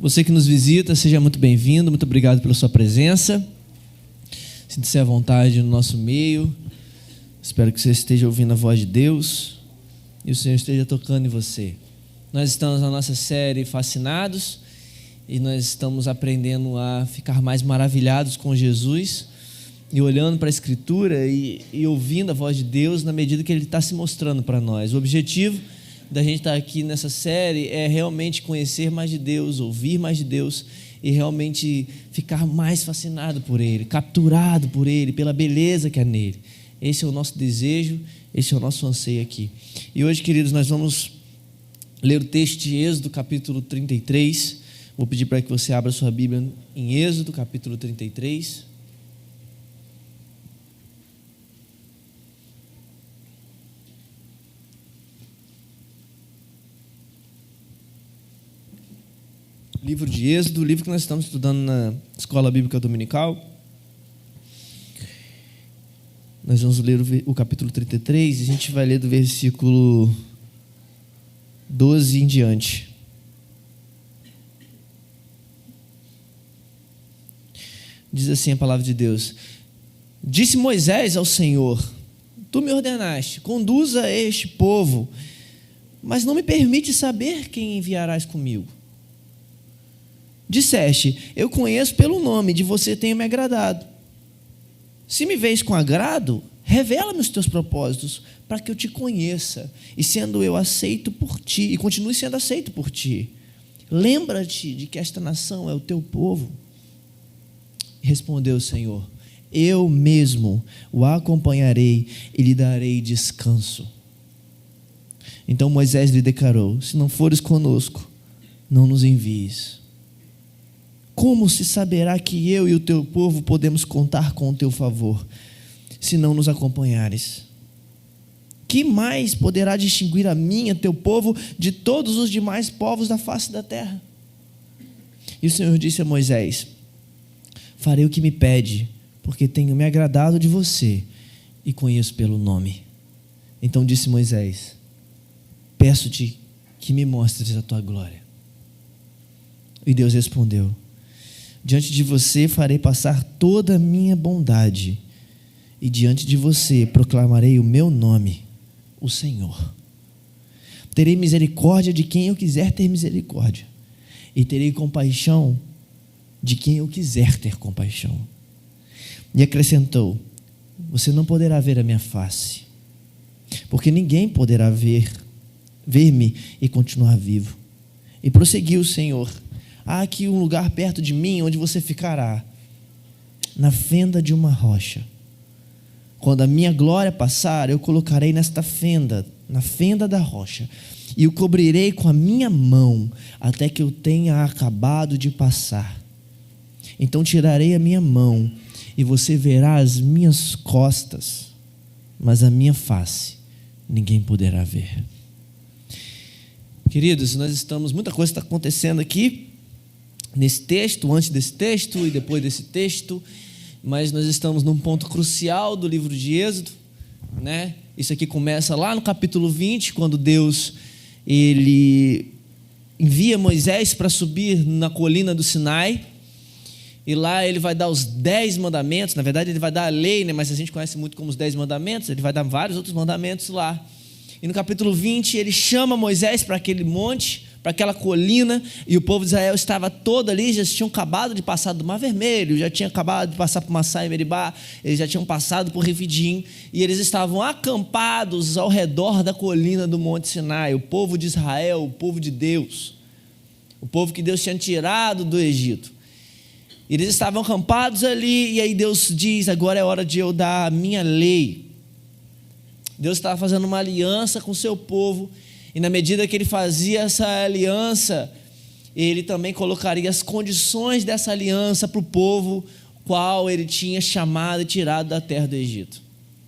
Você que nos visita, seja muito bem-vindo, muito obrigado pela sua presença. Sinta-se à vontade no nosso meio. Espero que você esteja ouvindo a voz de Deus e o Senhor esteja tocando em você. Nós estamos na nossa série Fascinados e nós estamos aprendendo a ficar mais maravilhados com Jesus e olhando para a Escritura e ouvindo a voz de Deus na medida que Ele está se mostrando para nós. O objetivo da gente estar aqui nessa série é realmente conhecer mais de Deus, ouvir mais de Deus e realmente ficar mais fascinado por Ele, capturado por Ele, pela beleza que há nele. Esse é o nosso desejo, esse é o nosso anseio aqui. E hoje, queridos, nós vamos ler o texto de Êxodo, capítulo 33. Vou pedir para que você abra sua Bíblia em Êxodo, capítulo 33. Livro de Êxodo, livro que nós estamos estudando na Escola Bíblica Dominical. Nós vamos ler o capítulo 33 e a gente vai ler do versículo 12 em diante. Diz assim a palavra de Deus: Disse Moisés ao Senhor: Tu me ordenaste, conduza este povo, mas não me permite saber quem enviarás comigo. Disseste: Eu conheço pelo nome, de você tenho me agradado. Se me vês com agrado, revela-me os teus propósitos, para que eu te conheça, e sendo eu aceito por ti, e continue sendo aceito por ti. Lembra-te de que esta nação é o teu povo. Respondeu o Senhor: Eu mesmo o acompanharei e lhe darei descanso. Então Moisés lhe declarou: Se não fores conosco, não nos envies. Como se saberá que eu e o teu povo podemos contar com o teu favor, se não nos acompanhares? Que mais poderá distinguir a mim, a teu povo, de todos os demais povos da face da terra? E o Senhor disse a Moisés: Farei o que me pede, porque tenho me agradado de você e conheço pelo nome. Então disse Moisés: Peço-te que me mostres a tua glória. E Deus respondeu: Diante de você farei passar toda a minha bondade, e diante de você proclamarei o meu nome, o Senhor. Terei misericórdia de quem eu quiser ter misericórdia, e terei compaixão de quem eu quiser ter compaixão. E acrescentou: Você não poderá ver a minha face, porque ninguém poderá ver-me e continuar vivo. E prosseguiu o Senhor: Há aqui um lugar perto de mim onde você ficará, na fenda de uma rocha. Quando a minha glória passar, eu colocarei nesta fenda, na fenda da rocha, e o cobrirei com a minha mão, até que eu tenha acabado de passar. Então tirarei a minha mão, e você verá as minhas costas, mas a minha face ninguém poderá ver. Queridos, muita coisa está acontecendo aqui, nesse texto, antes desse texto e depois desse texto, mas nós estamos num ponto crucial do livro de Êxodo, né? Isso aqui começa lá no capítulo 20, quando Deus ele envia Moisés para subir na colina do Sinai, e lá ele vai dar os 10 mandamentos. Na verdade ele vai dar a lei, né? Mas a gente conhece muito como os 10 mandamentos. Ele vai dar vários outros mandamentos lá, e no capítulo 20 ele chama Moisés para aquele monte, para aquela colina, e o povo de Israel estava todo ali. Já tinham acabado de passar do Mar Vermelho, já tinham acabado de passar por Massá e Meribá, eles já tinham passado por Refidim, e eles estavam acampados ao redor da colina do Monte Sinai. O povo de Israel, o povo de Deus, o povo que Deus tinha tirado do Egito. Eles estavam acampados ali, e aí Deus diz: agora é hora de eu dar a minha lei. Deus estava fazendo uma aliança com o seu povo, e na medida que ele fazia essa aliança, ele também colocaria as condições dessa aliança para o povo qual ele tinha chamado e tirado da terra do Egito,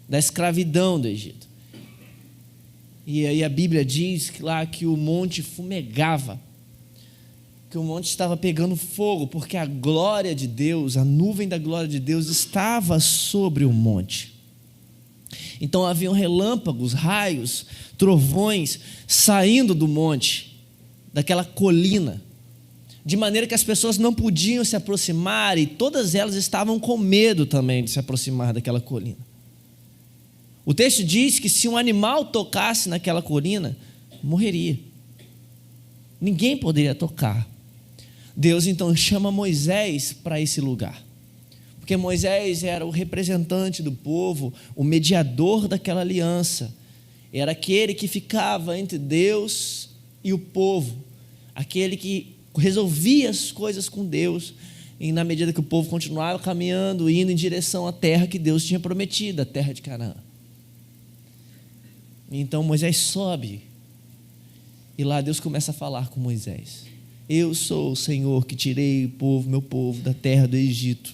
da escravidão do Egito. E aí a Bíblia diz lá que o monte fumegava, que o monte estava pegando fogo, porque a glória de Deus, a nuvem da glória de Deus estava sobre o monte. Então haviam relâmpagos, raios, trovões saindo do monte, daquela colina, de maneira que as pessoas não podiam se aproximar, e todas elas estavam com medo também de se aproximar daquela colina. O texto diz que se um animal tocasse naquela colina, morreria. Ninguém poderia tocar. Deus então chama Moisés para esse lugar, porque Moisés era o representante do povo, o mediador daquela aliança, era aquele que ficava entre Deus e o povo, aquele que resolvia as coisas com Deus, e na medida que o povo continuava caminhando, indo em direção à terra que Deus tinha prometido, a terra de Canaã. Então Moisés sobe, e lá Deus começa a falar com Moisés: eu sou o Senhor que tirei o povo, meu povo, da terra do Egito,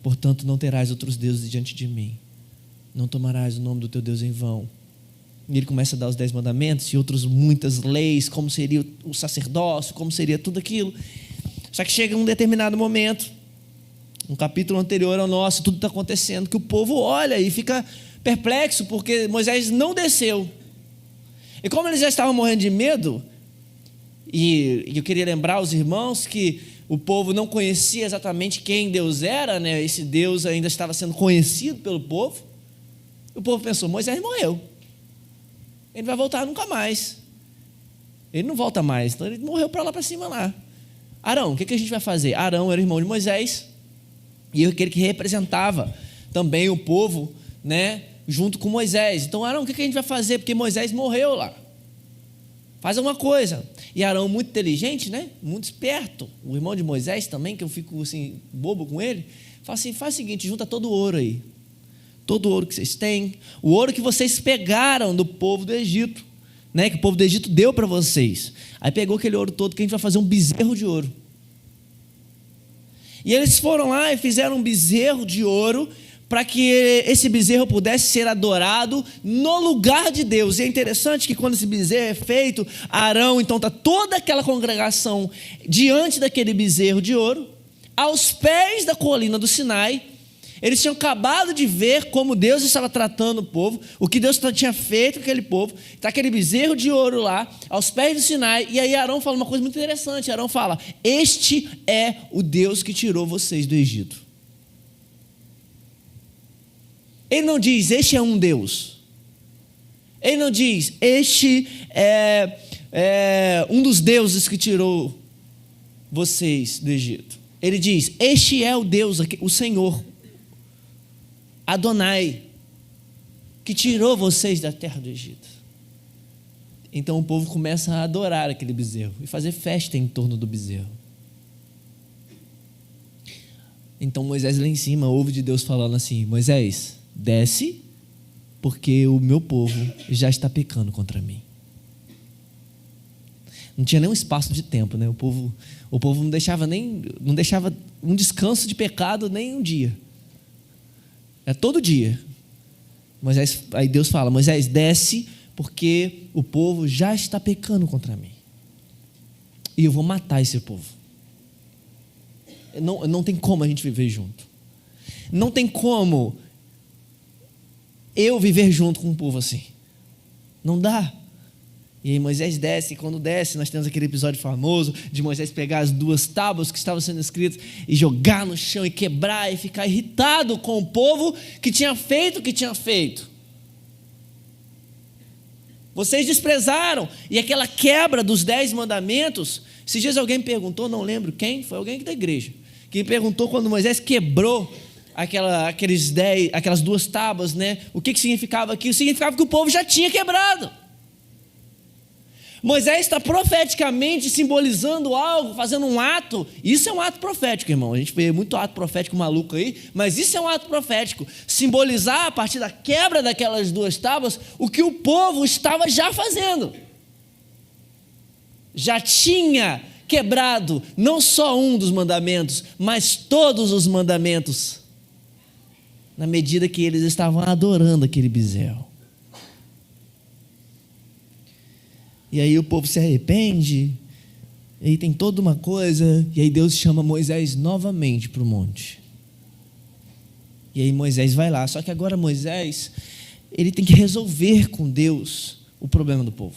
portanto não terás outros deuses diante de mim, não tomarás o nome do teu Deus em vão. E ele começa a dar os 10 mandamentos e outras muitas leis, como seria o sacerdócio, como seria tudo aquilo. Só que chega um determinado momento, um capítulo anterior ao nosso, tudo está acontecendo, que o povo olha e fica perplexo, porque Moisés não desceu. E como eles já estavam morrendo de medo, e eu queria lembrar aos irmãos que o povo não conhecia exatamente quem Deus era, né? Esse Deus ainda estava sendo conhecido pelo povo. O povo pensou: Moisés morreu, ele vai voltar nunca mais, ele não volta mais, então ele morreu para lá para cima lá. Arão, o que a gente vai fazer? Arão era irmão de Moisés, e aquele que representava também o povo, né, junto com Moisés. Então Arão, o que a gente vai fazer? Porque Moisés morreu lá, faz alguma coisa. E Arão, muito inteligente, né, muito esperto, o irmão de Moisés também, que eu fico assim bobo com ele, fala assim: faz o seguinte, junta todo o ouro aí, todo o ouro que vocês têm, o ouro que vocês pegaram do povo do Egito, né, que o povo do Egito deu para vocês. Aí pegou aquele ouro todo, que a gente vai fazer um bezerro de ouro. E eles foram lá e fizeram um bezerro de ouro, para que esse bezerro pudesse ser adorado no lugar de Deus. E é interessante que quando esse bezerro é feito, Arão, então está toda aquela congregação diante daquele bezerro de ouro, aos pés da colina do Sinai. Eles tinham acabado de ver como Deus estava tratando o povo, o que Deus tinha feito com aquele povo. Está aquele bezerro de ouro lá, aos pés do Sinai. E aí Arão fala uma coisa muito interessante. Arão fala: este é o Deus que tirou vocês do Egito. Ele não diz: este é um Deus. Ele não diz: este é um dos deuses que tirou vocês do Egito. Ele diz: este é o Deus, o Senhor, Adonai, que tirou vocês da terra do Egito. Então o povo começa a adorar aquele bezerro e fazer festa em torno do bezerro. Então Moisés lá em cima ouve de Deus falando assim: Moisés, desce, porque o meu povo já está pecando contra mim. Não tinha nem um espaço de tempo, né? O povo não deixava um descanso de pecado nem um dia. É todo dia. Aí Deus fala: Moisés, desce, porque o povo já está pecando contra mim, e eu vou matar esse povo. Não tem como a gente viver junto. Não tem como eu viver junto com um povo assim. Não dá. E aí Moisés desce, e quando desce, nós temos aquele episódio famoso de Moisés pegar as 2 tábuas que estavam sendo escritas e jogar no chão e quebrar e ficar irritado com o povo que tinha feito o que tinha feito. Vocês desprezaram. E aquela quebra dos 10 mandamentos, esses dias alguém me perguntou, não lembro quem, foi alguém da igreja, que me perguntou quando Moisés quebrou aquelas 2 tábuas, né? O que significava aquilo? Significava que o povo já tinha quebrado. Moisés está profeticamente simbolizando algo, fazendo um ato. Isso é um ato profético, irmão. A gente vê muito ato profético maluco aí, mas isso é um ato profético. Simbolizar, a partir da quebra daquelas 2 tábuas, o que o povo estava já fazendo. Já tinha quebrado não só um dos mandamentos, mas todos os mandamentos, na medida que eles estavam adorando aquele bezerro. E aí o povo se arrepende, e aí tem toda uma coisa, e aí Deus chama Moisés novamente para o monte. E aí Moisés vai lá, só que agora Moisés, ele tem que resolver com Deus o problema do povo.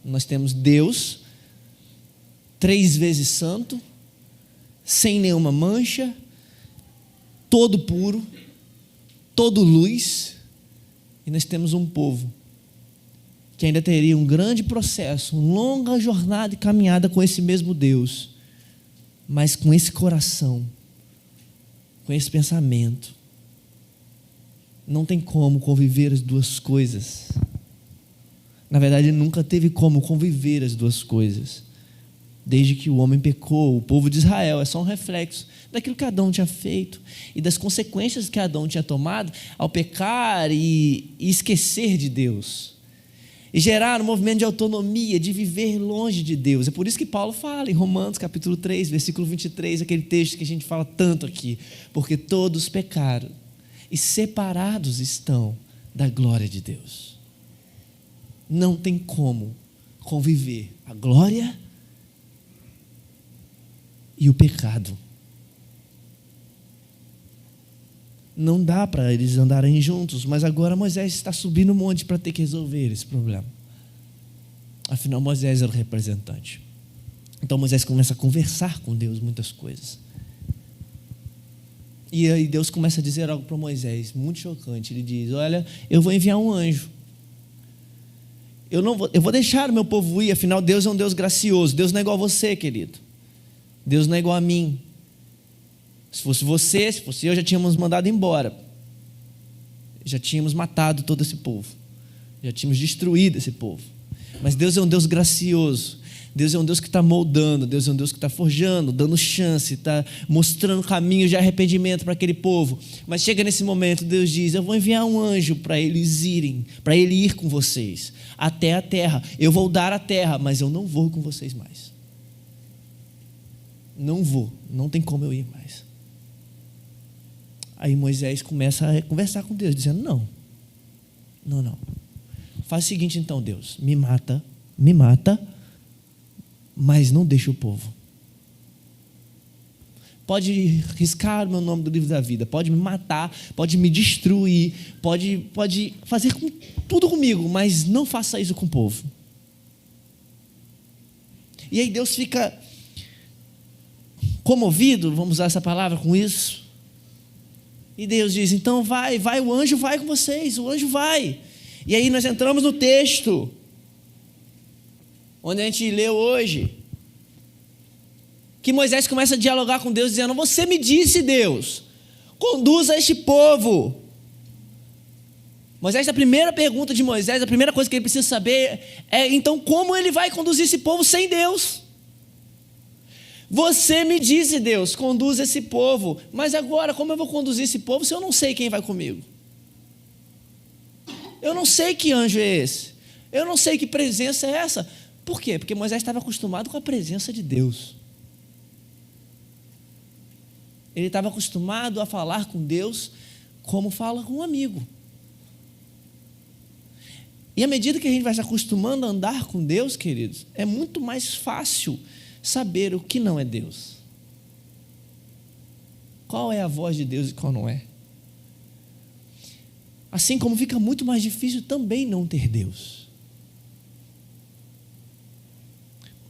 Nós temos Deus 3 vezes santo, sem nenhuma mancha, todo puro, todo luz, e nós temos um povo que ainda teria um grande processo, uma longa jornada e caminhada com esse mesmo Deus, mas com esse coração, com esse pensamento. Não tem como conviver as duas coisas. Na verdade, nunca teve como conviver as duas coisas. Desde que o homem pecou, o povo de Israel é só um reflexo daquilo que Adão tinha feito e das consequências que Adão tinha tomado ao pecar e esquecer de Deus. E gerar um movimento de autonomia, de viver longe de Deus. É por isso que Paulo fala em Romanos capítulo 3, versículo 23, aquele texto que a gente fala tanto aqui. Porque todos pecaram e separados estão da glória de Deus. Não tem como conviver a glória e o pecado. Não dá para eles andarem juntos, mas agora Moisés está subindo o monte para ter que resolver esse problema. Afinal, Moisés era o representante. Então Moisés começa a conversar com Deus muitas coisas. E aí Deus começa a dizer algo para Moisés, muito chocante. Ele diz: olha, eu vou enviar um anjo. Eu vou deixar o meu povo ir, afinal Deus é um Deus gracioso. Deus não é igual a você, querido. Deus não é igual a mim. Se fosse você, se fosse eu, já tínhamos mandado embora. Já tínhamos matado todo esse povo. Já tínhamos destruído esse povo. Mas Deus é um Deus gracioso. Deus é um Deus que está moldando. Deus é um Deus que está forjando, dando chance, está mostrando caminhos de arrependimento para aquele povo. Mas chega nesse momento, Deus diz: eu vou enviar um anjo para eles irem, para ele ir com vocês até a terra. Eu vou dar a terra, mas eu não vou com vocês mais. Não vou, não tem como eu ir mais. Aí Moisés começa a conversar com Deus, dizendo: não. Faz o seguinte então, Deus, me mata, mas não deixa o povo. Pode riscar o meu nome do livro da vida, pode me matar, pode me destruir, pode fazer tudo comigo, mas não faça isso com o povo. E aí Deus fica comovido, vamos usar essa palavra com isso. E Deus diz: então vai, o anjo vai com vocês, o anjo vai. E aí nós entramos no texto onde a gente leu hoje, que Moisés começa a dialogar com Deus, dizendo: você me disse, Deus, conduza este povo. Moisés, a primeira pergunta de Moisés, a primeira coisa que ele precisa saber é: então como ele vai conduzir esse povo sem Deus? Você me disse, Deus, conduz esse povo, mas agora como eu vou conduzir esse povo se eu não sei quem vai comigo? Eu não sei que anjo é esse, eu não sei que presença é essa. Por quê? Porque Moisés estava acostumado com a presença de Deus. Ele estava acostumado a falar com Deus como fala com um amigo. E à medida que a gente vai se acostumando a andar com Deus, queridos, é muito mais fácil saber o que não é Deus. Qual é a voz de Deus e qual não é. Assim como fica muito mais difícil também não ter Deus.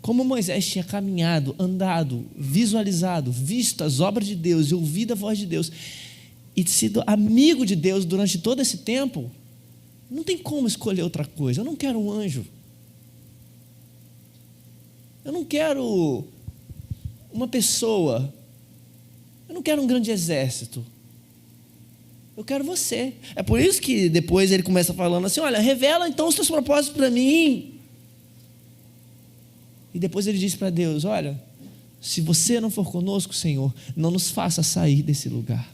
Como Moisés tinha caminhado, andado, visualizado, visto as obras de Deus e ouvido a voz de Deus e sido amigo de Deus durante todo esse tempo, não tem como escolher outra coisa. Eu não quero um anjo. Eu não quero uma pessoa. Eu não quero um grande exército. Eu quero você. É por isso que depois ele começa falando assim: olha, revela então os teus propósitos para mim. E depois ele diz para Deus: olha, se você não for conosco, Senhor, não nos faça sair desse lugar.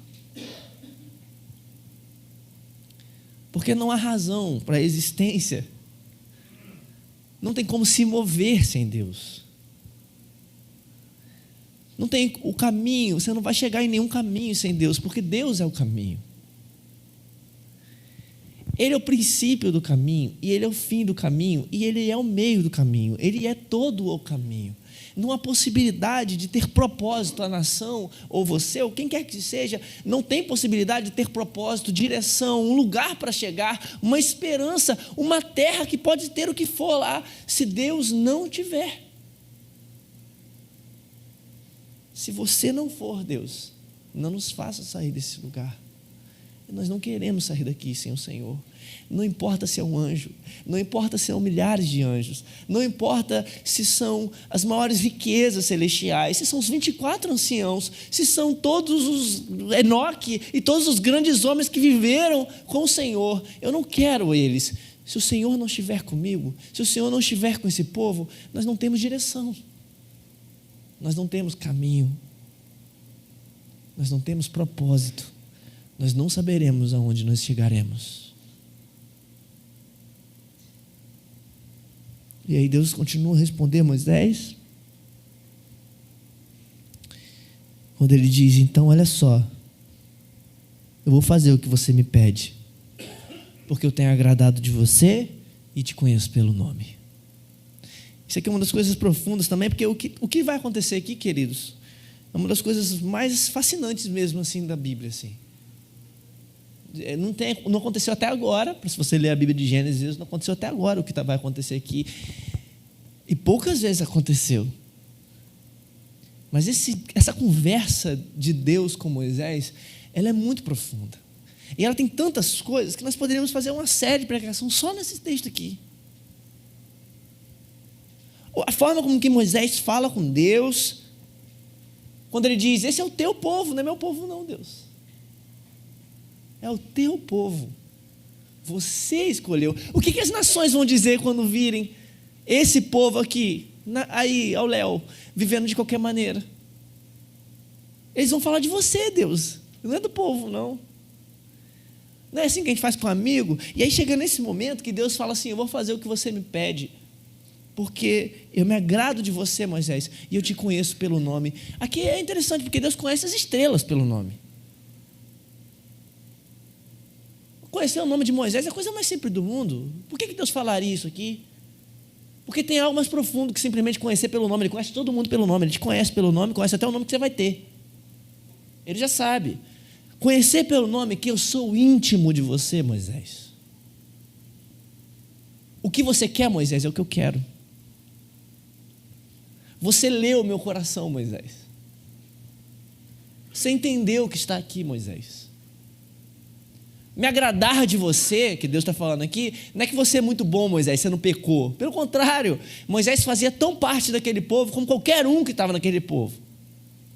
Porque não há razão para a existência. Não tem como se mover sem Deus. Não tem o caminho, você não vai chegar em nenhum caminho sem Deus, porque Deus é o caminho. Ele é o princípio do caminho, e Ele é o fim do caminho, e Ele é o meio do caminho, Ele é todo o caminho. Não há possibilidade de ter propósito a nação, ou você, ou quem quer que seja, não tem possibilidade de ter propósito, direção, um lugar para chegar, uma esperança, uma terra que pode ter o que for lá, se Deus não tiver. Se você não for, Deus, não nos faça sair desse lugar. Nós não queremos sair daqui sem o Senhor. Não importa se é um anjo, não importa se são milhares de anjos, não importa se são as maiores riquezas celestiais, se são os 24 anciãos, se são todos os Enoque e todos os grandes homens que viveram com o Senhor. Eu não quero eles. Se o Senhor não estiver comigo, se o Senhor não estiver com esse povo, nós não temos direção, nós não temos caminho, nós não temos propósito, nós não saberemos aonde nós chegaremos. E aí Deus continua a responder a Moisés, quando ele diz: então olha só, eu vou fazer o que você me pede, porque eu tenho agradado de você e te conheço pelo nome. Isso aqui é uma das coisas profundas também, porque o que vai acontecer aqui, queridos, é uma das coisas mais fascinantes mesmo assim da Bíblia, assim. Não aconteceu até agora. Se você ler a Bíblia de Gênesis, não aconteceu até agora o que vai acontecer aqui, e poucas vezes aconteceu. Mas essa conversa de Deus com Moisés, ela é muito profunda, e ela tem tantas coisas que nós poderíamos fazer uma série de pregação só nesse texto aqui. A forma como que Moisés fala com Deus, quando ele diz: esse é o teu povo, não é meu povo não, Deus. É o teu povo, você escolheu. O que as nações vão dizer quando virem esse povo aqui, aí ao léu, vivendo de qualquer maneira? Eles vão falar de você, Deus, não é do povo não. Não é assim que a gente faz com um amigo? E aí chega nesse momento que Deus fala assim: eu vou fazer o que você me pede, porque eu me agrado de você, Moisés, e eu te conheço pelo nome. Aqui é interessante, porque Deus conhece as estrelas pelo nome. Conhecer o nome de Moisés é a coisa mais simples do mundo. Por que Deus falaria isso aqui? Porque tem algo mais profundo que simplesmente conhecer pelo nome. Ele conhece todo mundo pelo nome, ele te conhece pelo nome, conhece até o nome que você vai ter. Ele já sabe. Conhecer pelo nome que eu sou íntimo de você, Moisés. O que você quer, Moisés, é o que eu quero. Você leu o meu coração, Moisés. Você entendeu o que está aqui, Moisés. Me agradar de você, que Deus está falando aqui, não é que você é muito bom, Moisés, você não pecou. Pelo contrário, Moisés fazia tão parte daquele povo como qualquer um que estava naquele povo.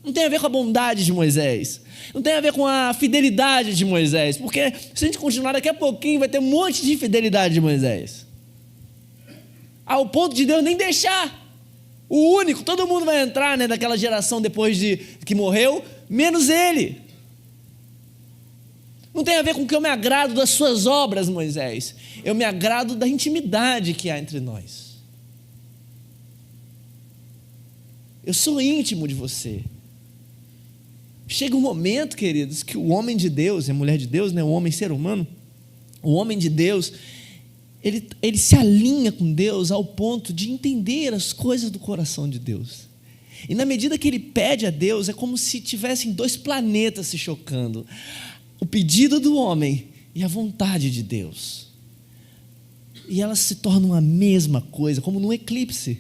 Não tem a ver com a bondade de Moisés, não tem a ver com a fidelidade de Moisés, porque se a gente continuar daqui a pouquinho vai ter um monte de infidelidade de Moisés, ao ponto de Deus nem deixar. O único, todo mundo vai entrar, né, daquela geração depois de que morreu, menos ele. Não tem a ver com que eu me agrado das suas obras, Moisés. Eu me agrado da intimidade que há entre nós. Eu sou íntimo de você. Chega um momento, queridos, que o homem de Deus, a mulher de Deus, né, o homem ser humano, o homem de Deus, ele se alinha com Deus ao ponto de entender as coisas do coração de Deus. E na medida que ele pede a Deus, é como se tivessem dois planetas se chocando. O pedido do homem e a vontade de Deus. E elas se tornam a mesma coisa, como num eclipse.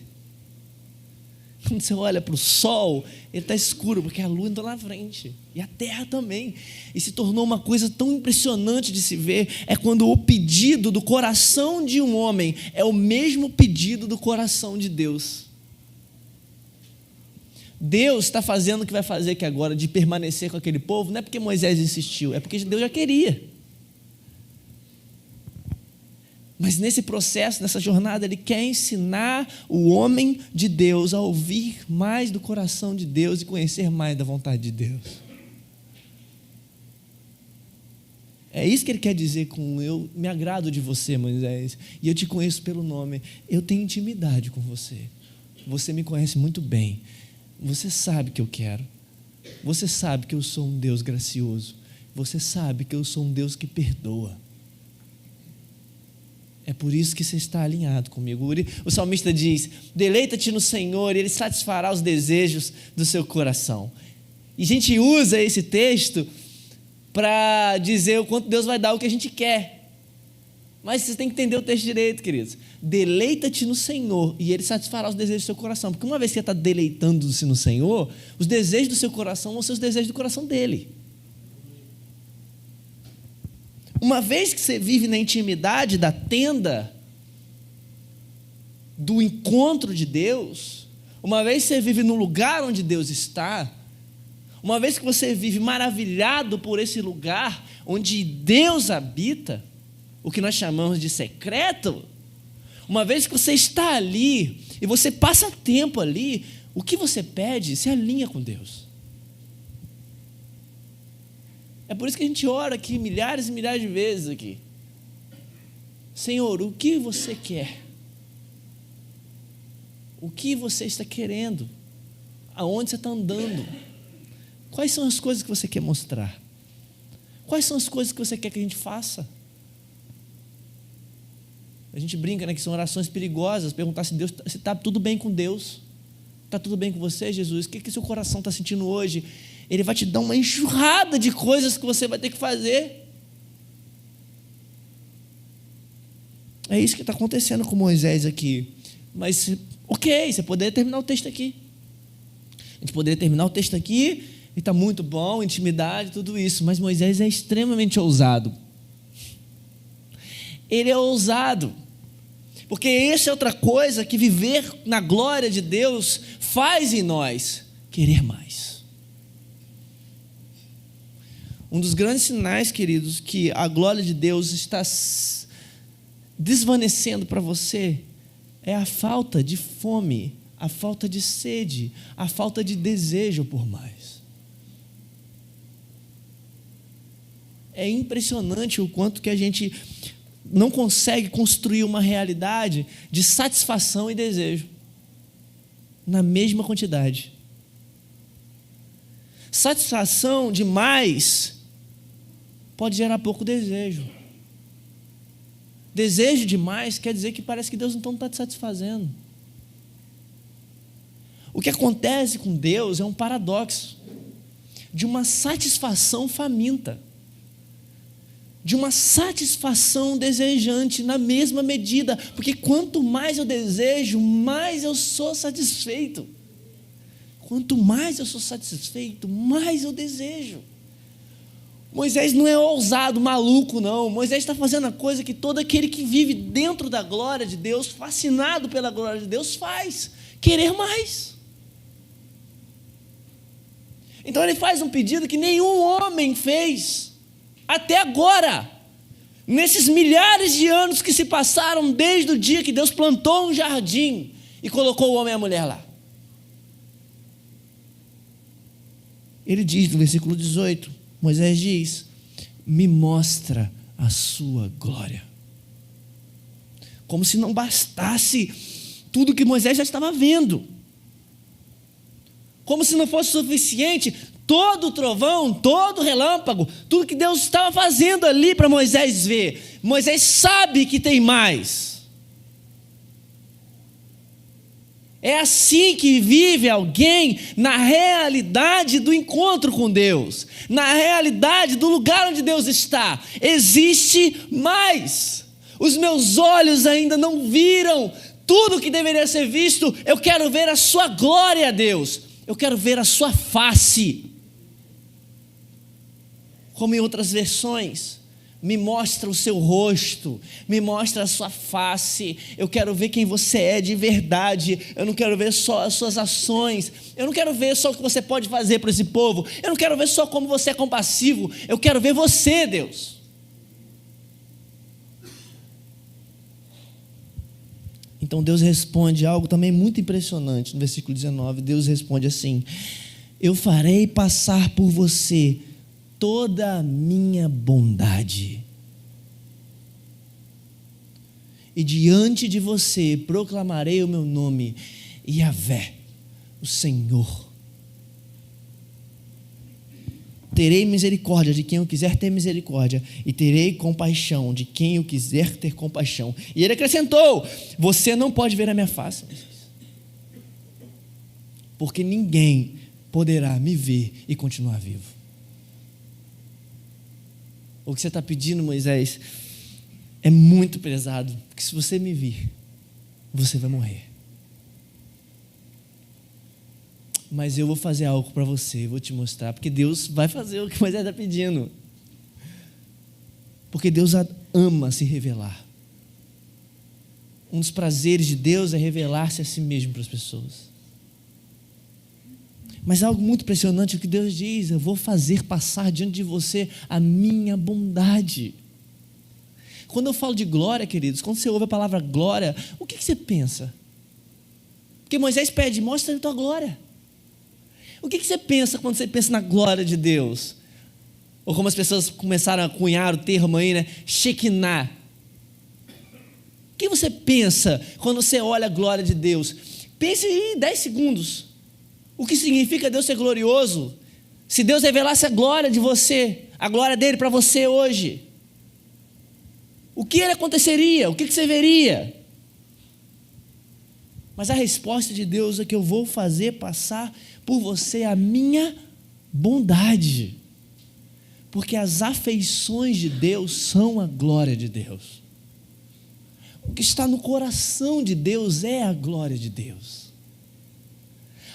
Quando você olha para o sol, ele está escuro, porque a lua está na frente. E a terra também. E se tornou uma coisa tão impressionante de se ver, é quando o pedido do coração de um homem é o mesmo pedido do coração de Deus. Deus está fazendo o que vai fazer aqui agora, de permanecer com aquele povo, não é porque Moisés insistiu, é porque Deus já queria. Mas nesse processo, nessa jornada, Ele quer ensinar o homem de Deus a ouvir mais do coração de Deus e conhecer mais da vontade de Deus. É isso que Ele quer dizer com: eu me agrado de você, Moisés, e eu te conheço pelo nome. Eu tenho intimidade com você. Você me conhece muito bem. Você sabe que eu quero. Você sabe que eu sou um Deus gracioso. Você sabe que eu sou um Deus que perdoa. É por isso que você está alinhado comigo. O salmista diz: deleita-te no Senhor e Ele satisfará os desejos do seu coração. E a gente usa esse texto para dizer o quanto Deus vai dar o que a gente quer. Mas você tem que entender o texto direito, queridos. Deleita-te no Senhor e Ele satisfará os desejos do seu coração. Porque uma vez que você está deleitando-se no Senhor, os desejos do seu coração vão ser os desejos do coração dEle. Uma vez que você vive na intimidade da tenda, do encontro de Deus, uma vez que você vive no lugar onde Deus está, uma vez que você vive maravilhado por esse lugar onde Deus habita, o que nós chamamos de secreto, uma vez que você está ali e você passa tempo ali, o que você pede se alinha com Deus. É por isso que a gente ora aqui milhares e milhares de vezes aqui. Senhor, o que você quer? O que você está querendo? Aonde você está andando? Quais são as coisas que você quer mostrar? Quais são as coisas que você quer que a gente faça? A gente brinca, né, que são orações perigosas, perguntar se está tudo bem com Deus. Está tudo bem com você, Jesus? O que seu coração está sentindo hoje? Ele vai te dar uma enxurrada de coisas que você vai ter que fazer. É isso que está acontecendo com Moisés aqui. Mas, ok, você poderia terminar o texto aqui. A gente poderia terminar o texto aqui, e está muito bom, intimidade, tudo isso. Mas Moisés é extremamente ousado. Ele é ousado. Porque essa é outra coisa que viver na glória de Deus faz em nós querer mais. Um dos grandes sinais, queridos, que a glória de Deus está desvanecendo para você é a falta de fome, a falta de sede, a falta de desejo por mais. É impressionante o quanto que a gente não consegue construir uma realidade de satisfação e desejo na mesma quantidade. Satisfação demais pode gerar pouco desejo. Desejo demais quer dizer que parece que Deus então não está te satisfazendo. O que acontece com Deus é um paradoxo de uma satisfação faminta, de uma satisfação desejante na mesma medida, porque quanto mais eu desejo, mais eu sou satisfeito. Quanto mais eu sou satisfeito, mais eu desejo. Moisés não é ousado, maluco, não. Moisés está fazendo a coisa que todo aquele que vive dentro da glória de Deus, fascinado pela glória de Deus, faz: querer mais. Então ele faz um pedido que nenhum homem fez até agora, nesses milhares de anos que se passaram desde o dia que Deus plantou um jardim e colocou o homem e a mulher lá. Ele diz no versículo 18, Moisés diz: me mostra a sua glória. Como se não bastasse tudo que Moisés já estava vendo. Como se não fosse suficiente todo o trovão, todo o relâmpago, tudo que Deus estava fazendo ali para Moisés ver. Moisés sabe que tem mais. É assim que vive alguém na realidade do encontro com Deus, na realidade do lugar onde Deus está. Existe mais. Os meus olhos ainda não viram tudo que deveria ser visto. Eu quero ver a sua glória, Deus. Eu quero ver a sua face. Como em outras versões, me mostra o seu rosto, me mostra a sua face. Eu quero ver quem você é de verdade. Eu não quero ver só as suas ações. Eu não quero ver só o que você pode fazer para esse povo. Eu não quero ver só como você é compassivo. Eu quero ver você, Deus. Então Deus responde algo também muito impressionante. No versículo 19, Deus responde assim: eu farei passar por você toda a minha bondade, e diante de você proclamarei o meu nome, Yahvé, o Senhor. Terei misericórdia de quem eu quiser ter misericórdia, e terei compaixão de quem eu quiser ter compaixão. E ele acrescentou: você não pode ver a minha face, porque ninguém poderá me ver e continuar vivo. O que você está pedindo, Moisés, é muito pesado, porque se você me vir, você vai morrer. Mas eu vou fazer algo para você, vou te mostrar, porque Deus vai fazer o que Moisés está pedindo. Porque Deus ama se revelar. Um dos prazeres de Deus é revelar-se a si mesmo para as pessoas. Mas algo muito impressionante é o que Deus diz: eu vou fazer passar diante de você a minha bondade. Quando eu falo de glória, queridos, quando você ouve a palavra glória, o que você pensa? Porque Moisés pede: mostra a tua glória. O que você pensa quando você pensa na glória de Deus? Ou como as pessoas começaram a cunhar o termo aí, né? Shekinah. O que você pensa quando você olha a glória de Deus? Pense em 10 segundos. O que significa Deus ser glorioso? Se Deus revelasse a glória de você, a glória dele para você hoje, o que aconteceria? O que você veria? Mas a resposta de Deus é que eu vou fazer passar por você a minha bondade. Porque as afeições de Deus são a glória de Deus. O que está no coração de Deus é a glória de Deus.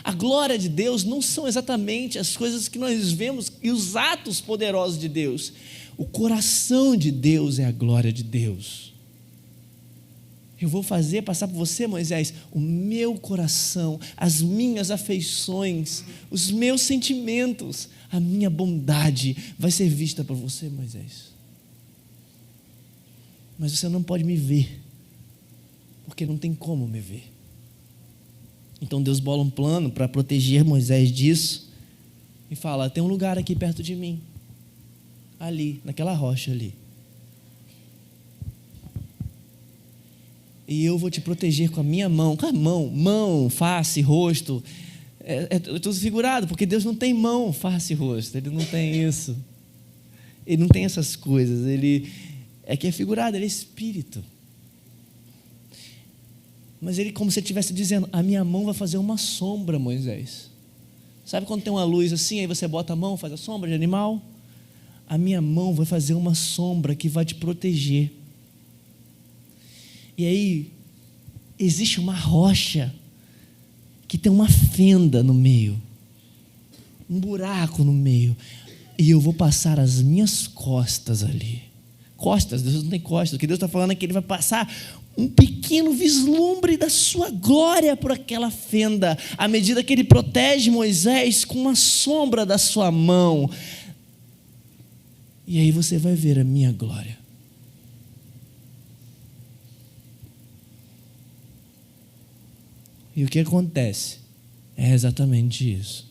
A glória de Deus não são exatamente as coisas que nós vemos e os atos poderosos de Deus. O coração de Deus é a glória de Deus. Eu vou fazer passar por você, Moisés, o meu coração, as minhas afeições, os meus sentimentos, a minha bondade vai ser vista por você, Moisés. Mas você não pode me ver, porque não tem como me ver. Então Deus bola um plano para proteger Moisés disso e fala: tem um lugar aqui perto de mim, ali, naquela rocha ali. E eu vou te proteger com a minha mão. Com a mão, face, rosto. É tudo figurado, porque Deus não tem mão, face e rosto. Ele não tem isso. Ele não tem essas coisas. Ele é figurado, ele é espírito. Mas ele, como se ele estivesse dizendo: a minha mão vai fazer uma sombra, Moisés. Sabe quando tem uma luz assim, aí você bota a mão, faz a sombra de animal? A minha mão vai fazer uma sombra que vai te proteger. E aí, existe uma rocha que tem uma fenda no meio, um buraco no meio, e eu vou passar as minhas costas ali. Costas, Deus não tem costas. O que Deus está falando é que Ele vai passar um pequeno vislumbre da sua glória por aquela fenda, à medida que Ele protege Moisés com uma sombra da sua mão. E aí você vai ver a minha glória. E o que acontece? É exatamente isso.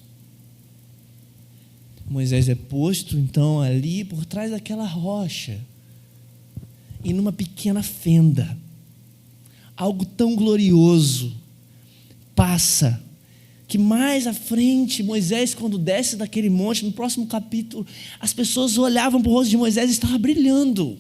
Moisés é posto então ali por trás daquela rocha, e numa pequena fenda, algo tão glorioso passa, que mais à frente, Moisés, quando desce daquele monte, no próximo capítulo, as pessoas olhavam para o rosto de Moisés e estava brilhando.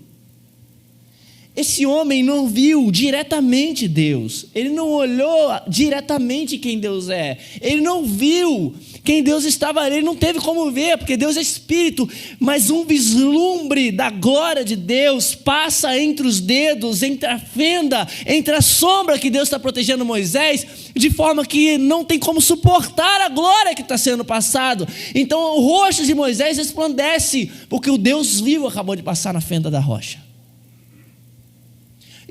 Esse homem não viu diretamente Deus, ele não olhou diretamente quem Deus é, ele não viu quem Deus estava ali, ele não teve como ver, porque Deus é espírito, mas um vislumbre da glória de Deus passa entre os dedos, entre a fenda, entre a sombra que Deus está protegendo Moisés, de forma que não tem como suportar a glória que está sendo passado. Então o rosto de Moisés resplandece, porque o Deus vivo acabou de passar na fenda da rocha.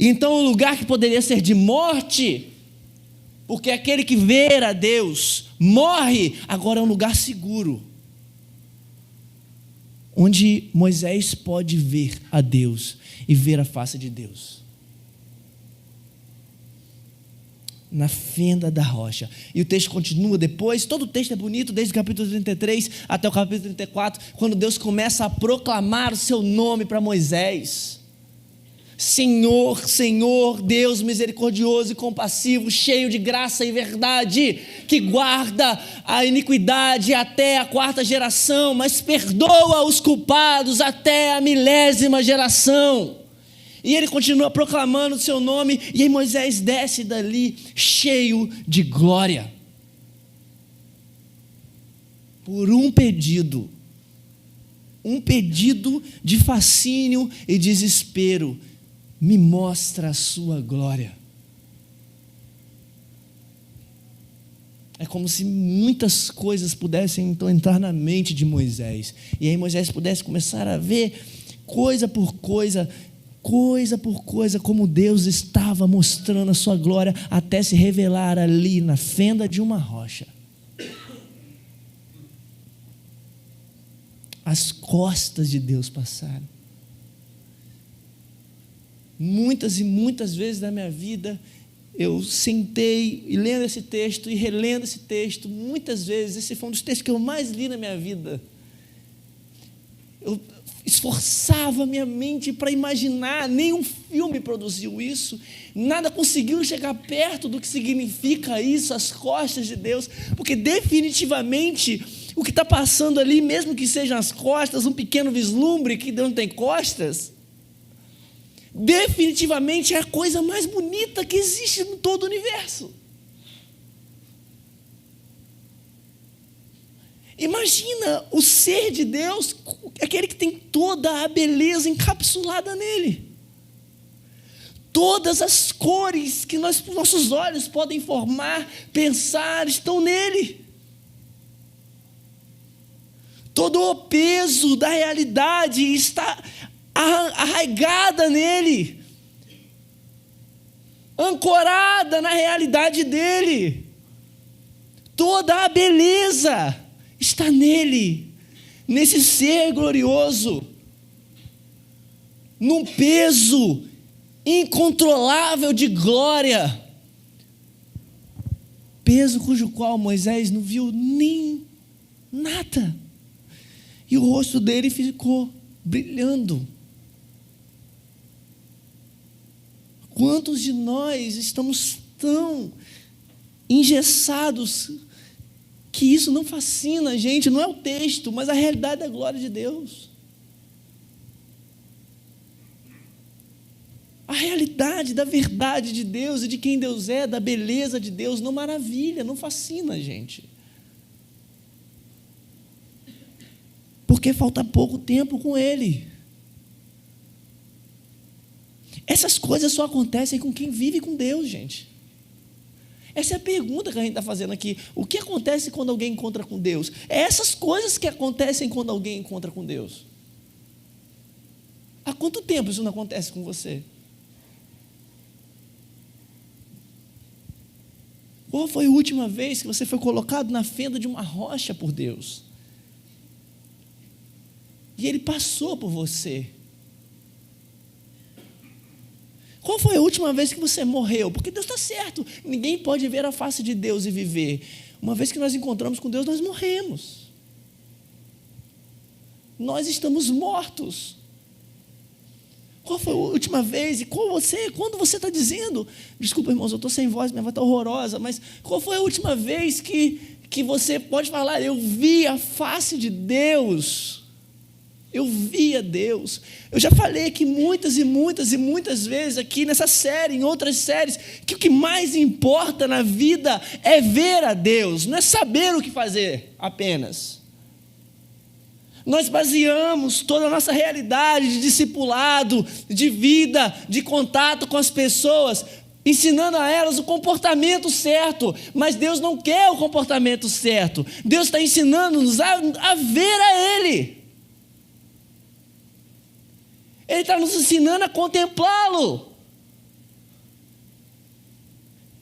Então o lugar que poderia ser de morte, porque aquele que vê a Deus morre, agora é um lugar seguro, onde Moisés pode ver a Deus e ver a face de Deus. Na fenda da rocha. E o texto continua depois, todo o texto é bonito, desde o capítulo 33 até o capítulo 34, quando Deus começa a proclamar o seu nome para Moisés. Senhor, Senhor, Deus misericordioso e compassivo, cheio de graça e verdade, que guarda a iniquidade até a 4ª geração, mas perdoa os culpados até a 1000ª geração. E ele continua proclamando o seu nome, e aí Moisés desce dali cheio de glória. Por um pedido de fascínio e desespero, me mostra a sua glória. É como se muitas coisas pudessem então entrar na mente de Moisés. E aí Moisés pudesse começar a ver coisa por coisa, como Deus estava mostrando a sua glória até se revelar ali na fenda de uma rocha. As costas de Deus passaram. Muitas e muitas vezes na minha vida, eu sentei e lendo esse texto e relendo esse texto, muitas vezes, esse foi um dos textos que eu mais li na minha vida. Eu esforçava minha mente para imaginar, nenhum filme produziu isso, nada conseguiu chegar perto do que significa isso, as costas de Deus, porque definitivamente o que está passando ali, mesmo que sejam as costas, um pequeno vislumbre que Deus não tem costas, definitivamente é a coisa mais bonita que existe em todo o universo. Imagina o ser de Deus, aquele que tem toda a beleza encapsulada nele. Todas as cores que nossos olhos podem formar, pensar, estão nele. Todo o peso da realidade está arraigada nele, ancorada na realidade dele. Toda a beleza está nele, nesse ser glorioso, num peso incontrolável de glória, peso cujo qual Moisés não viu nem nada, e o rosto dele ficou brilhando. Quantos de nós estamos tão engessados que isso não fascina a gente? Não é o texto, mas a realidade da glória de Deus. A realidade da verdade de Deus e de quem Deus é, da beleza de Deus, não maravilha, não fascina a gente. Porque falta pouco tempo com Ele. Essas coisas só acontecem com quem vive com Deus, gente. Essa é a pergunta que a gente está fazendo aqui. O que acontece quando alguém encontra com Deus? É essas coisas que acontecem quando alguém encontra com Deus. Há quanto tempo isso não acontece com você? Qual foi a última vez que você foi colocado na fenda de uma rocha por Deus? E Ele passou por você. Qual foi a última vez que você morreu? Porque Deus está certo, ninguém pode ver a face de Deus e viver. Uma vez que nós encontramos com Deus, nós morremos. Nós estamos mortos. Qual foi a última vez? E quando você está dizendo, desculpa irmãos, eu estou sem voz, minha voz está horrorosa, mas qual foi a última vez que você pode falar, eu vi a face de Deus? Eu via Deus. Eu já falei aqui muitas e muitas e muitas vezes aqui nessa série, em outras séries, que o que mais importa na vida é ver a Deus, não é saber o que fazer apenas. Nós baseamos toda a nossa realidade de discipulado, de vida, de contato com as pessoas, ensinando a elas o comportamento certo, mas Deus não quer o comportamento certo. Deus está ensinando-nos a ver a Ele. Ele está nos ensinando a contemplá-lo.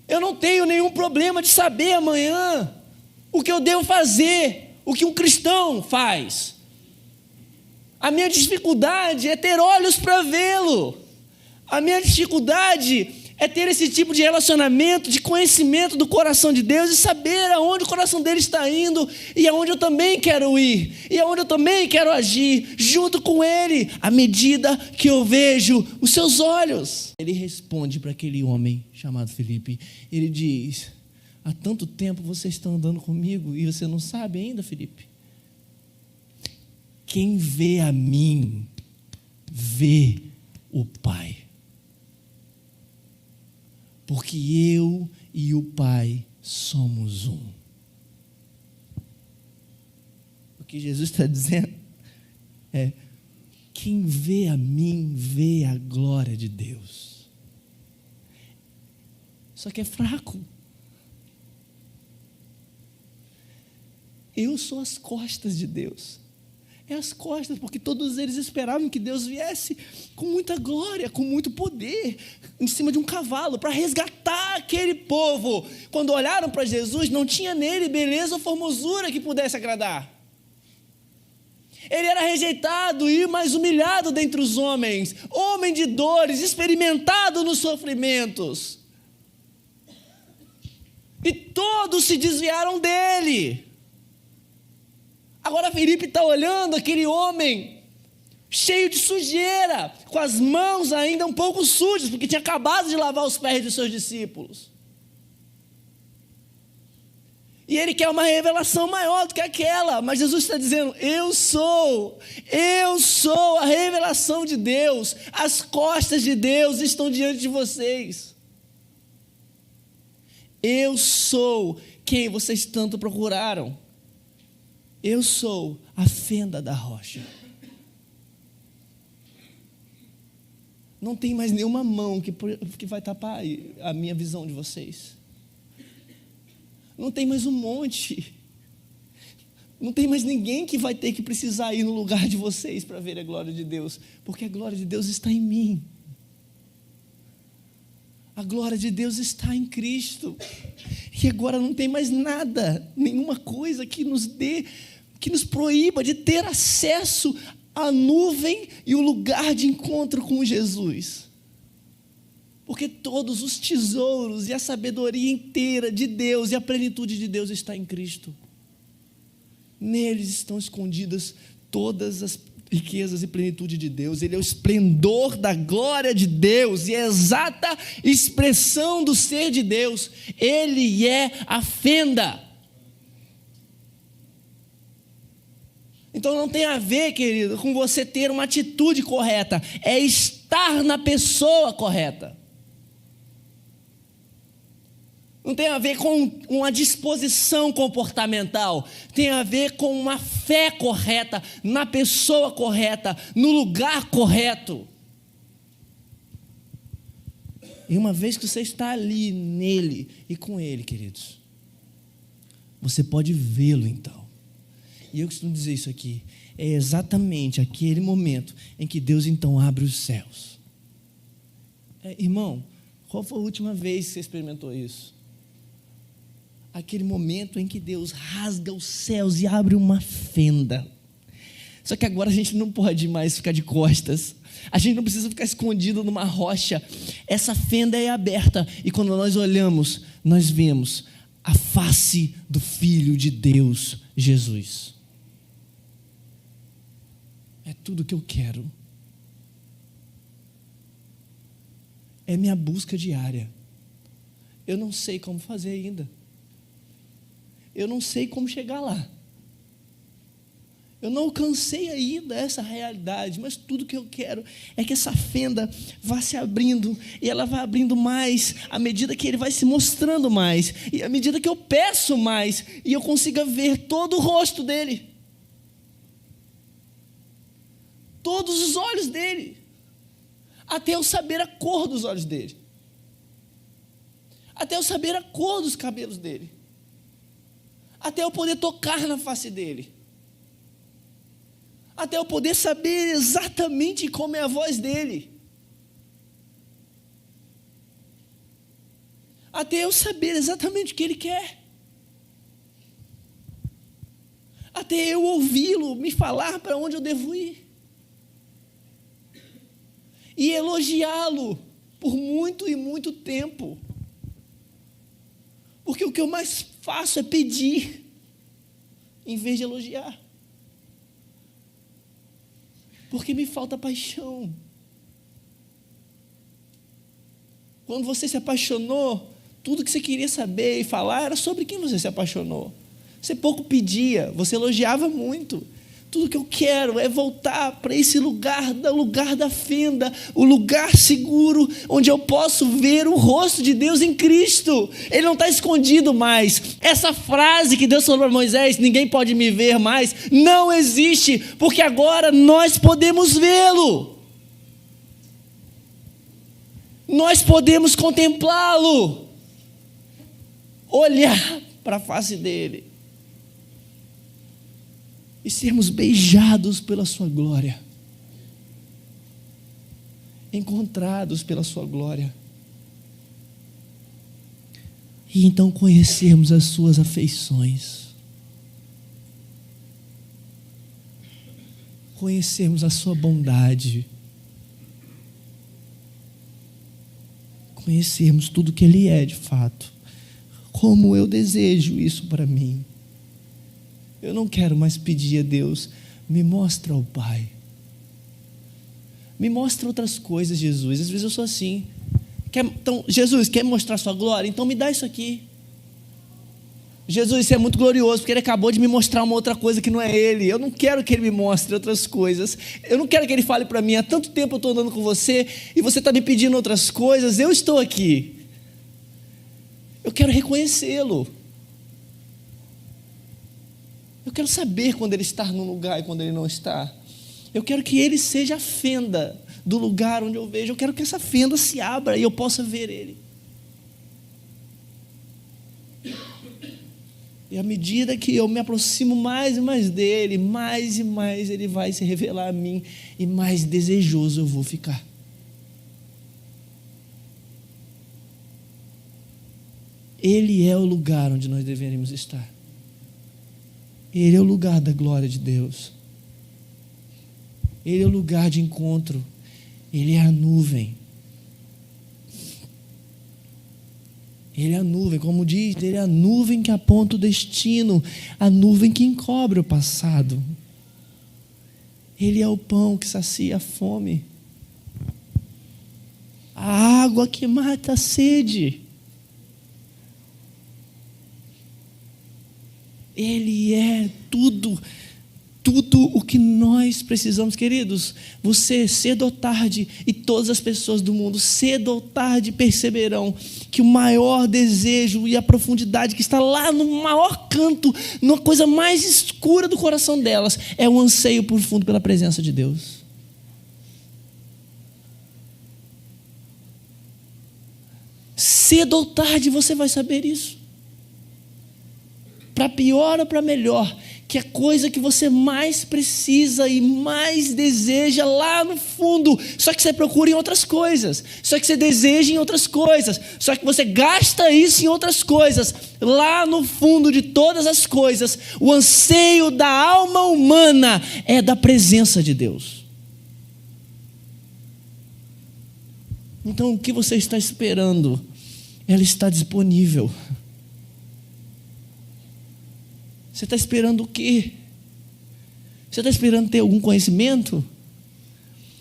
Eu não tenho nenhum problema de saber amanhã o que eu devo fazer, o que um cristão faz. A minha dificuldade é ter olhos para vê-lo. A minha dificuldade é ter esse tipo de relacionamento, de conhecimento do coração de Deus e saber aonde o coração dele está indo e aonde eu também quero ir e aonde eu também quero agir junto com ele, à medida que eu vejo os seus olhos. Ele responde para aquele homem chamado Filipe, ele diz, há tanto tempo vocês estão andando comigo e você não sabe ainda, Filipe? Quem vê a mim, vê o Pai. Porque eu e o Pai somos um. O que Jesus está dizendo é: Quem vê a mim, vê a glória de Deus. Só que é fraco. Eu sou as costas de Deus. É as costas, porque todos eles esperavam que Deus viesse com muita glória, com muito poder, em cima de um cavalo, para resgatar aquele povo. Quando olharam para Jesus, não tinha nele beleza ou formosura que pudesse agradar. Ele era rejeitado e mais humilhado dentre os homens, homem de dores, experimentado nos sofrimentos. E todos se desviaram dele. Agora Filipe está olhando aquele homem cheio de sujeira, com as mãos ainda um pouco sujas, porque tinha acabado de lavar os pés dos seus discípulos. E ele quer uma revelação maior do que aquela, mas Jesus está dizendo: eu sou a revelação de Deus, as costas de Deus estão diante de vocês. Eu sou quem vocês tanto procuraram. Eu sou a fenda da rocha. Não tem mais nenhuma mão que vai tapar a minha visão de vocês. Não tem mais um monte. Não tem mais ninguém que vai ter que precisar ir no lugar de vocês para ver a glória de Deus, porque a glória de Deus está em mim. A glória de Deus está em Cristo. E agora não tem mais nada, nenhuma coisa que nos proíba de ter acesso à nuvem e o lugar de encontro com Jesus. Porque todos os tesouros e a sabedoria inteira de Deus e a plenitude de Deus está em Cristo. Neles estão escondidas todas as riquezas e plenitude de Deus. Ele é o esplendor da glória de Deus e a exata expressão do ser de Deus. Ele é a fenda. Então não tem a ver, querido, com você ter uma atitude correta, é estar na pessoa correta. Não tem a ver com uma disposição comportamental, tem a ver com uma fé correta, na pessoa correta, no lugar correto. E uma vez que você está ali, nele e com ele, queridos, você pode vê-lo então. E eu costumo dizer isso aqui, é exatamente aquele momento em que Deus então abre os céus. Irmão, qual foi a última vez que você experimentou isso? Aquele momento em que Deus rasga os céus e abre uma fenda. Só que agora a gente não pode mais ficar de costas, a gente não precisa ficar escondido numa rocha. Essa fenda é aberta e quando nós olhamos, nós vemos a face do Filho de Deus, Jesus. É tudo que eu quero. É minha busca diária. Eu não sei como fazer ainda. Eu não sei como chegar lá. Eu não alcancei ainda essa realidade, mas tudo que eu quero é que essa fenda vá se abrindo, e ela vai abrindo mais, à medida que Ele vai se mostrando mais, e à medida que eu peço mais, e eu consiga ver todo o rosto dEle, todos os olhos dEle, até eu saber a cor dos olhos dEle, até eu saber a cor dos cabelos dEle, até eu poder tocar na face dEle, até eu poder saber exatamente como é a voz dEle, até eu saber exatamente o que Ele quer, até eu ouvi-lo me falar para onde eu devo ir, e elogiá-lo por muito e muito tempo, porque o que eu mais faço é pedir, em vez de elogiar, porque me falta paixão. Quando você se apaixonou, tudo que você queria saber e falar era sobre quem você se apaixonou. Você pouco pedia, você elogiava muito. Tudo que eu quero é voltar para esse lugar da fenda, o lugar seguro, onde eu posso ver o rosto de Deus em Cristo. Ele não está escondido mais. Essa frase que Deus falou para Moisés, ninguém pode me ver mais, não existe, porque agora nós podemos vê-lo. Nós podemos contemplá-lo, olhar para a face dele e sermos beijados pela sua glória, encontrados pela sua glória, e então conhecermos as suas afeições, conhecermos a sua bondade, conhecermos tudo que ele é de fato. Como eu desejo isso para mim. Eu não quero mais pedir a Deus, me mostra o Pai. Me mostra outras coisas, Jesus. Às vezes eu sou assim. Então, Jesus, quer me mostrar a sua glória? Então me dá isso aqui. Jesus, isso é muito glorioso, porque ele acabou de me mostrar uma outra coisa que não é ele. Eu não quero que ele me mostre outras coisas. Eu não quero que ele fale para mim, há tanto tempo eu estou andando com você, e você está me pedindo outras coisas, eu estou aqui. Eu quero reconhecê-lo. Eu quero saber quando ele está num lugar e quando ele não está. Eu quero que ele seja a fenda do lugar onde eu vejo. Eu quero que essa fenda se abra e eu possa ver ele. E à medida que eu me aproximo mais e mais dele, mais e mais ele vai se revelar a mim, e mais desejoso eu vou ficar. Ele é o lugar onde nós deveríamos estar. Ele é o lugar da glória de Deus. Ele é o lugar de encontro. Ele é a nuvem. Ele é a nuvem, como diz, ele é a nuvem que aponta o destino, a nuvem que encobre o passado. Ele é o pão que sacia a fome, a água que mata a sede. Ele é tudo o que nós precisamos, queridos. Você, cedo ou tarde, e todas as pessoas do mundo, cedo ou tarde, perceberão que o maior desejo e a profundidade que está lá no maior canto, na coisa mais escura do coração delas, é o anseio profundo pela presença de Deus. Cedo ou tarde você vai saber isso. Para pior ou para melhor, que a coisa que você mais precisa e mais deseja lá no fundo, só que você procura em outras coisas, só que você deseja em outras coisas, só que você gasta isso em outras coisas. Lá no fundo de todas as coisas, o anseio da alma humana é da presença de Deus. Então o que você está esperando? Ela está disponível. Você está esperando o quê? Você está esperando ter algum conhecimento?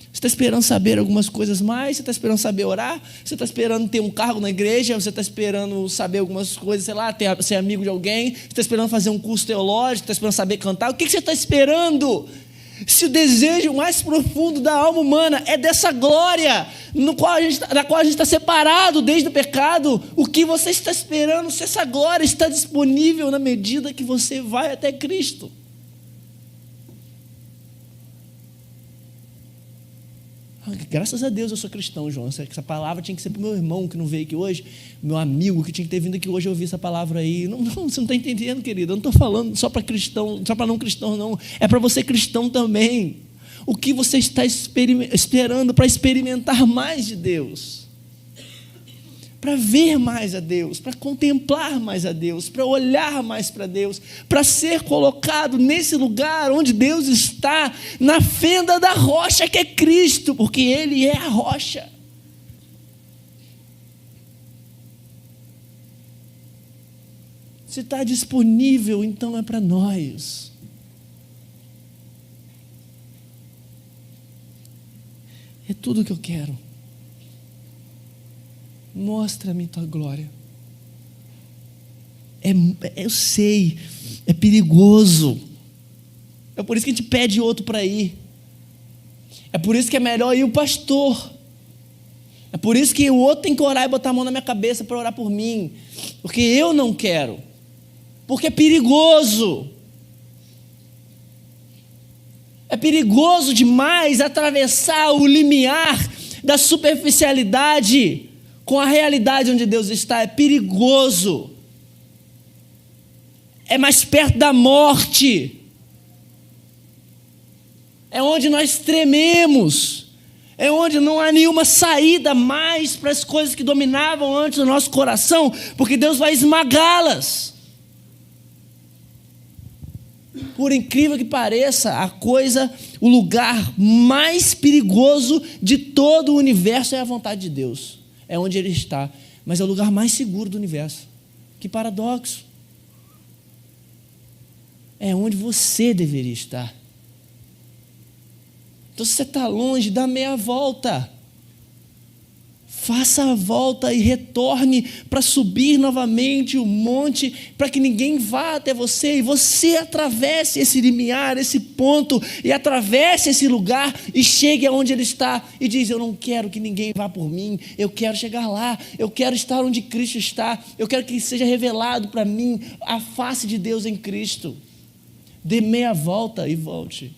Você está esperando saber algumas coisas mais? Você está esperando saber orar? Você está esperando ter um cargo na igreja? Você está esperando saber algumas coisas, sei lá, ser amigo de alguém? Você está esperando fazer um curso teológico? Está esperando saber cantar? O que você está esperando? Se o desejo mais profundo da alma humana é dessa glória, da qual a gente está separado desde o pecado, o que você está esperando se essa glória está disponível na medida que você vai até Cristo? Graças a Deus eu sou cristão, João. Essa palavra tinha que ser para o meu irmão que não veio aqui hoje, meu amigo que tinha que ter vindo aqui hoje ouvir essa palavra aí. Não, você não está entendendo, querido. Eu não estou falando só para cristão, só para não cristão, não. É para você cristão também. O que você está esperando para experimentar mais de Deus? Para ver mais a Deus, para contemplar mais a Deus, para olhar mais para Deus, para ser colocado nesse lugar onde Deus está, na fenda da rocha que é Cristo, porque Ele é a rocha. Se está disponível, então é para nós. É tudo o que eu quero. Mostra-me tua glória. Eu sei, é perigoso. É por isso que a gente pede outro para ir. É por isso que é melhor ir o pastor. É por isso que o outro tem que orar e botar a mão na minha cabeça para orar por mim. Porque eu não quero. Porque é perigoso. É perigoso demais atravessar o limiar da superficialidade com a realidade onde Deus está. É perigoso. É mais perto da morte. É onde nós trememos. É onde não há nenhuma saída mais para as coisas que dominavam antes o nosso coração, porque Deus vai esmagá-las. Por incrível que pareça, o lugar mais perigoso de todo o universo é a vontade de Deus. É onde Ele está, mas é o lugar mais seguro do universo. Que paradoxo! É onde você deveria estar. Então, se você está longe, dá meia volta. Faça a volta e retorne para subir novamente o monte, para que ninguém vá até você, e você atravesse esse limiar, esse ponto, e atravesse esse lugar, e chegue aonde Ele está, e diz: eu não quero que ninguém vá por mim, eu quero chegar lá, eu quero estar onde Cristo está, eu quero que seja revelado para mim a face de Deus em Cristo. Dê meia volta e volte.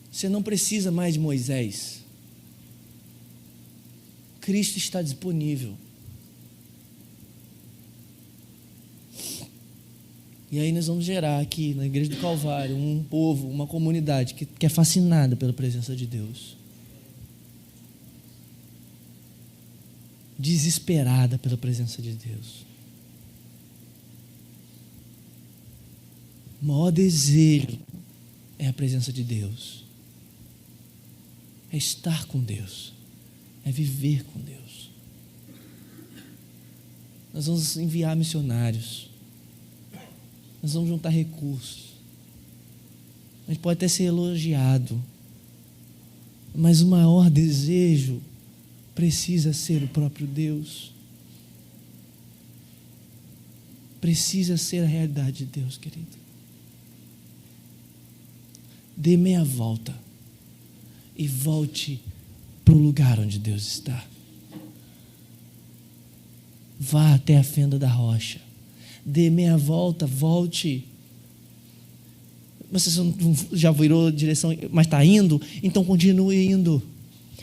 Você não precisa mais de Moisés. Cristo está disponível. E aí nós vamos gerar aqui na Igreja do Calvário um povo, uma comunidade que é fascinada pela presença de Deus. Desesperada pela presença de Deus. O maior desejo é a presença de Deus. É estar com Deus. É viver com Deus. Nós vamos enviar missionários. Nós vamos juntar recursos. A gente pode até ser elogiado. Mas o maior desejo precisa ser o próprio Deus. Precisa ser a realidade de Deus, querido. Dê meia volta e volte para o lugar onde Deus está. Vá até a fenda da rocha. Dê meia volta, volte. Você já virou direção, mas está indo? Então continue indo.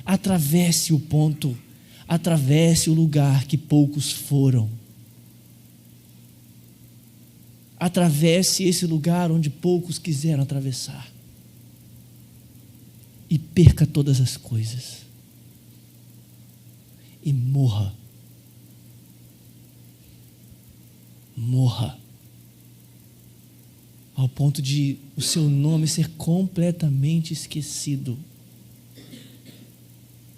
Atravesse o ponto. Atravesse o lugar que poucos foram. Atravesse esse lugar onde poucos quiseram atravessar. E perca todas as coisas. E morra. Morra. Ao ponto de o seu nome ser completamente esquecido.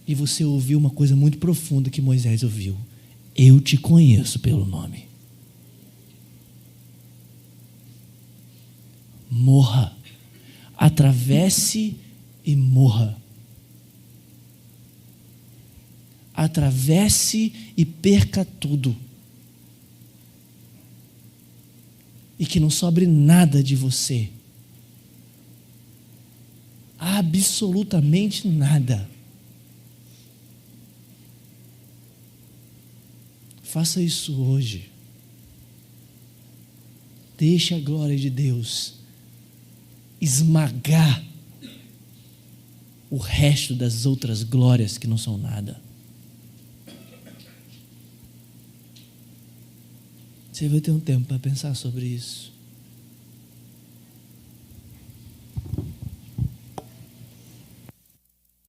E você ouviu uma coisa muito profunda que Moisés ouviu: eu te conheço pelo nome. Morra. Atravesse e morra. Atravesse e perca tudo. E que não sobre nada de você. Absolutamente nada. Faça isso hoje. Deixe a glória de Deus esmagar o resto das outras glórias que não são nada. Você vai ter um tempo para pensar sobre isso.